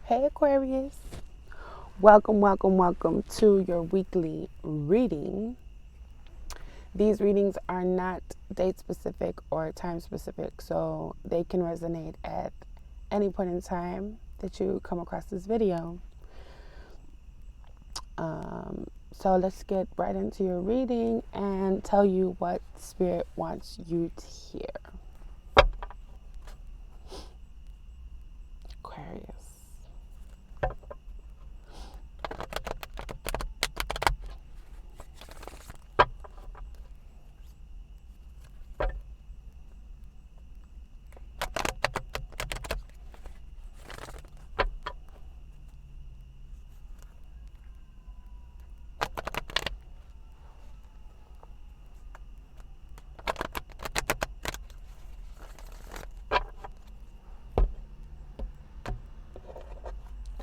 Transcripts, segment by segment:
Hey Aquarius, welcome to your weekly reading. These readings are not date specific or time specific, so they can resonate at any point in time that you come across this video. So let's get right into your reading and tell you what Spirit wants you to hear. Aquarius.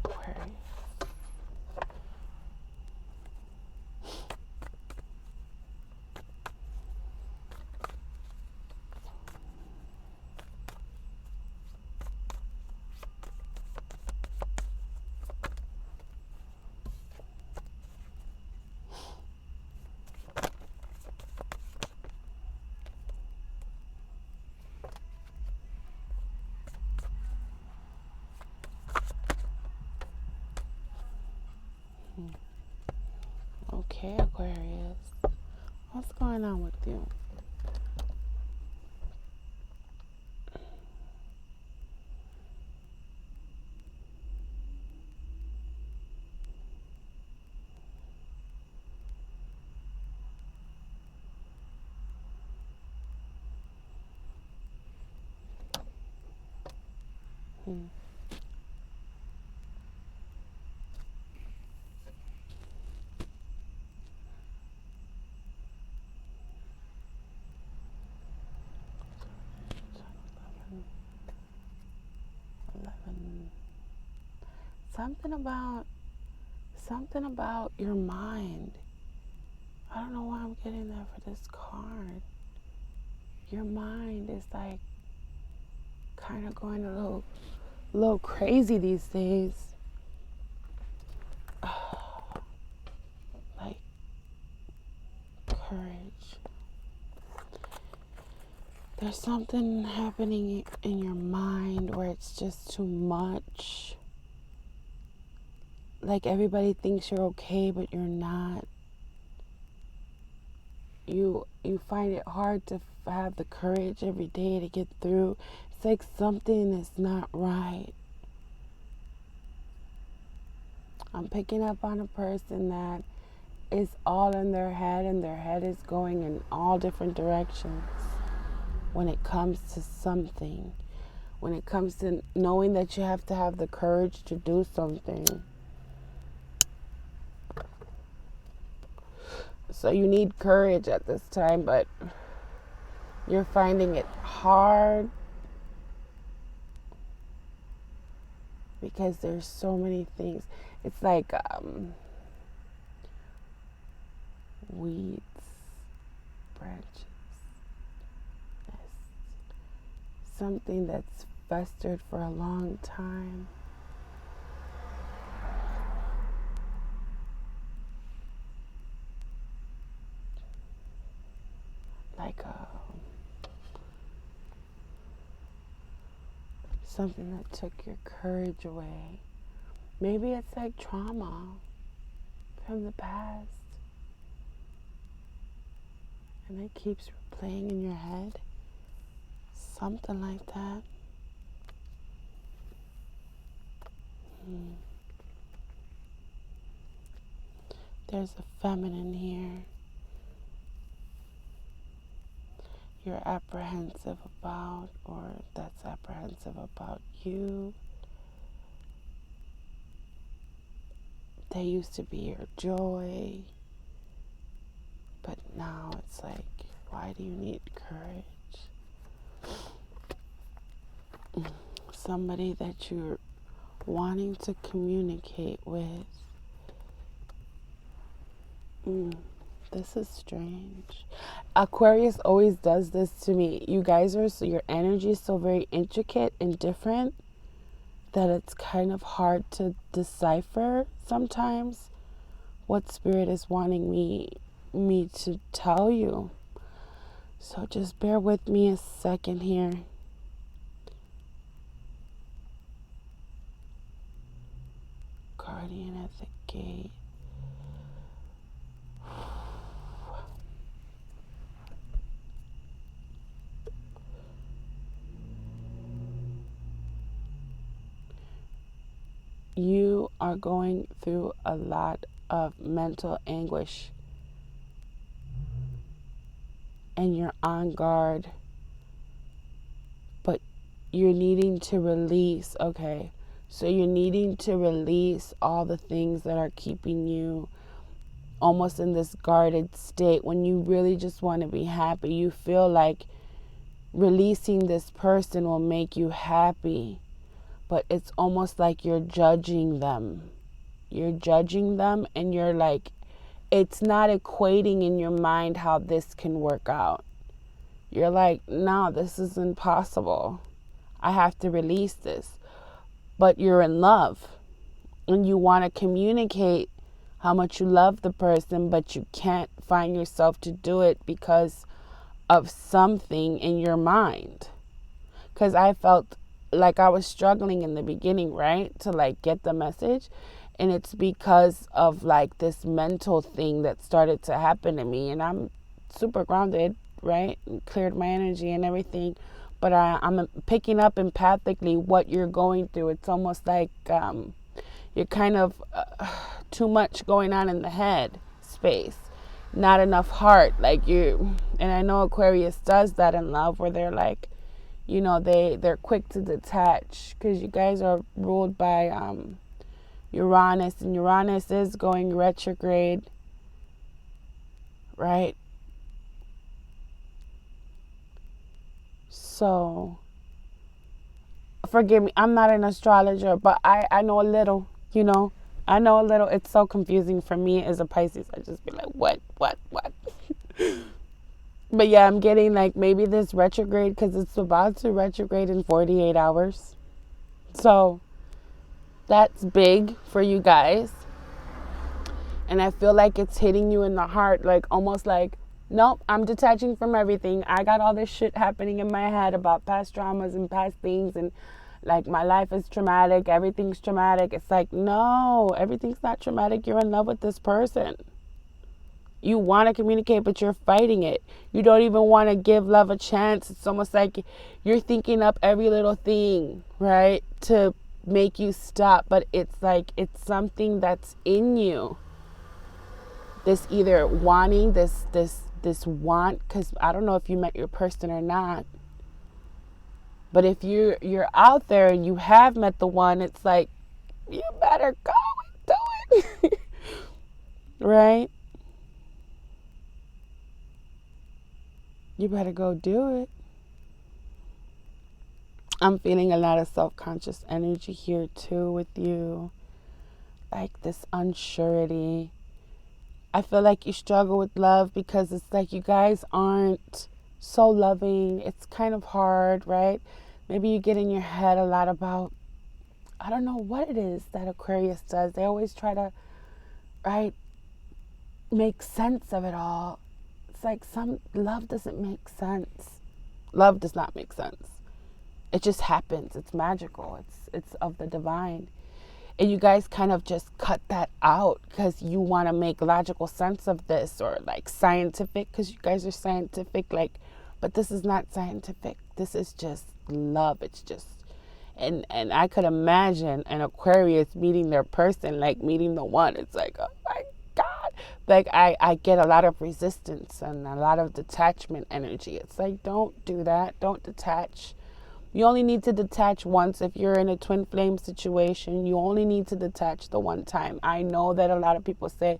Aquarius. Okay, Aquarius. What's going on with you? Hmm. Something about your mind. I don't know why I'm getting that for this card. Your mind is like kind of going a little crazy these days. Like courage. There's something happening in your mind where it's just too much. Like everybody thinks you're okay, but you're not. You find it hard to have the courage every day to get through. It's like something is not right. I'm picking up on a person that is all in their head, and their head is going in all different directions when it comes to something. When it comes to knowing that you have to have the courage to do something. So you need courage at this time, but you're finding it hard because there's so many things. It's like weeds, branches, something that's festered for a long time. Like something that took your courage away. Maybe it's like trauma from the past, and it keeps replaying in your head. Something like that. There's a feminine here. You're apprehensive about, or that's apprehensive about you. They used to be your joy, but now it's like, why do you need courage? Somebody that you're wanting to communicate with. This is strange. Aquarius always does this to me. You guys are, so your energy is so very intricate and different. that it's kind of hard to decipher sometimes what Spirit is wanting me to tell you. So just bear with me a second here. Guardian at the gate. You are going through a lot of mental anguish, and you're on guard, but you're needing to release. Okay, so you're needing to release all the things that are keeping you almost in this guarded state when you really just want to be happy. You feel like releasing this person will make you happy, but it's almost like you're judging them. You're judging them, and you're like, it's not equating in your mind how this can work out. You're like, no, this is impossible. I have to release this. But you're in love, and you want to communicate how much you love the person, but you can't find yourself to do it because of something in your mind. Because I felt like I was struggling in the beginning, right? To like get the message. And it's because of like this mental thing that started to happen to me. And I'm super grounded, right? Cleared my energy and everything. But I'm picking up empathically what you're going through. It's almost like you're kind of too much going on in the head space. Not enough heart. Like you, and I know Aquarius does that in love, where they're like, you know, they're quick to detach, because you guys are ruled by Uranus, and Uranus is going retrograde, right? So forgive me, I'm not an astrologer, but I know a little, you know. I know a little. It's so confusing for me as a Pisces. I just be like, what? But yeah, I'm getting like maybe this retrograde, because it's about to retrograde in 48 hours. So that's big for you guys. And I feel like it's hitting you in the heart, like almost like, nope, I'm detaching from everything. I got all this shit happening in my head about past traumas and past things, and like my life is traumatic, everything's traumatic. It's like, no, everything's not traumatic. You're in love with this person. You want to communicate, but you're fighting it. You don't even want to give love a chance. It's almost like you're thinking up every little thing, right, to make you stop. But it's like, it's something that's in you. This either wanting, this want, because I don't know if you met your person or not. But if you're out there and you have met the one, it's like, you better go and do it. Right? You better go do it. I'm feeling a lot of self-conscious energy here too with you. Like this unsurety. I feel like you struggle with love because it's like you guys aren't so loving. It's kind of hard, right? Maybe you get in your head a lot about, I don't know what it is that Aquarius does. They always try to, right, make sense of it all. It's like some love doesn't make sense. Love does not make sense. It just happens. It's magical. It's of the divine. And you guys kind of just cut that out because you want to make logical sense of this, or like scientific, because you guys are scientific, like, but this is not scientific. This is just love. It's just, and I could imagine an Aquarius meeting their person, like meeting the one. It's like, oh my God. Like I get a lot of resistance and a lot of detachment energy. It's like, don't do that. Don't detach. You only need to detach once. If you're in a twin flame situation, you only need to detach the one time. I know that a lot of people say,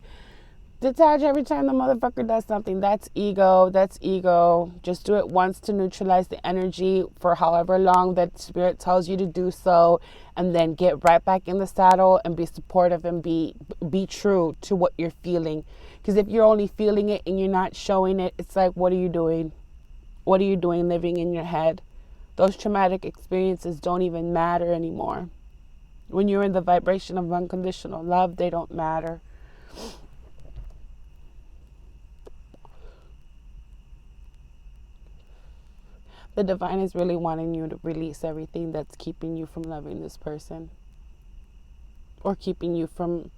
detach every time the motherfucker does something. That's ego. That's ego. Just do it once to neutralize the energy for however long that spirit tells you to do so, and then get right back in the saddle and be supportive and be true to what you're feeling. Because if you're only feeling it and you're not showing it, it's like, what are you doing? What are you doing living in your head? Those traumatic experiences don't even matter anymore. When you're in the vibration of unconditional love, they don't matter. The divine is really wanting you to release everything that's keeping you from loving this person, or keeping you from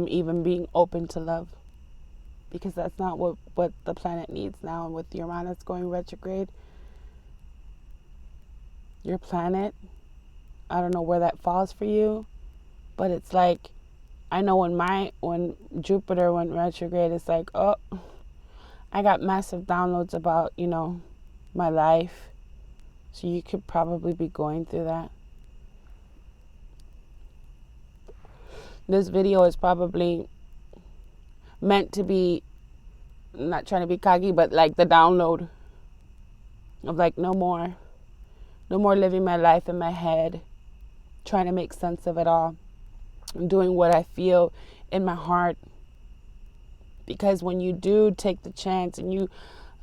even being open to love, because that's not what the planet needs now. And with Uranus going retrograde, your planet, I don't know where that falls for you, but it's like, I know when Jupiter went retrograde, it's like, oh, I got massive downloads about, my life. So you could probably be going through that. This video is probably meant to be, not trying to be cocky, but like the download of like, no more living my life in my head, trying to make sense of it all. I'm doing what I feel in my heart. Because when you do take the chance and you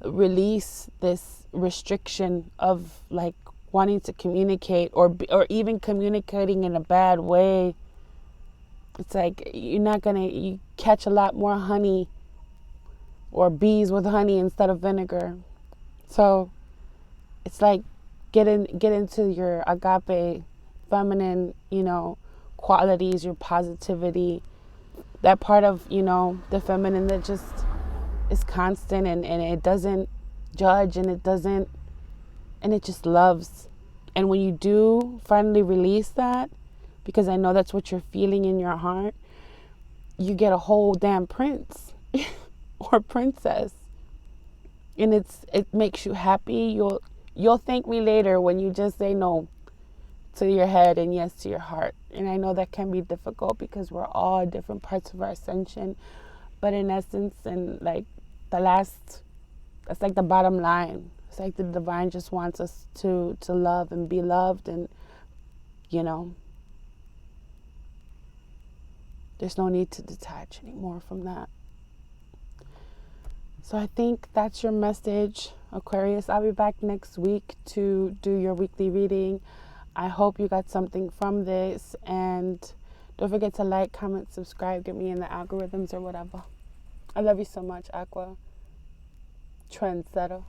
release this restriction of like wanting to communicate, or even communicating in a bad way, it's like you catch a lot more honey, or bees with honey instead of vinegar. So it's like get into your agape feminine, qualities, your positivity, that part of, the feminine that just is constant and it doesn't judge, and it just loves. And when you do finally release that, because I know that's what you're feeling in your heart, you get a whole damn prince or princess. And it makes you happy. You'll thank me later when you just say no to your head and yes to your heart. And I know that can be difficult because we're all at different parts of our ascension. But in essence, and like that's like the bottom line. It's like the divine just wants us to love and be loved, and there's no need to detach anymore from that. So I think that's your message, Aquarius. I'll be back next week to do your weekly reading. I hope you got something from this, and don't forget to like, comment, subscribe, get me in the algorithms or whatever. I love you so much, Aqua. Trendsetter.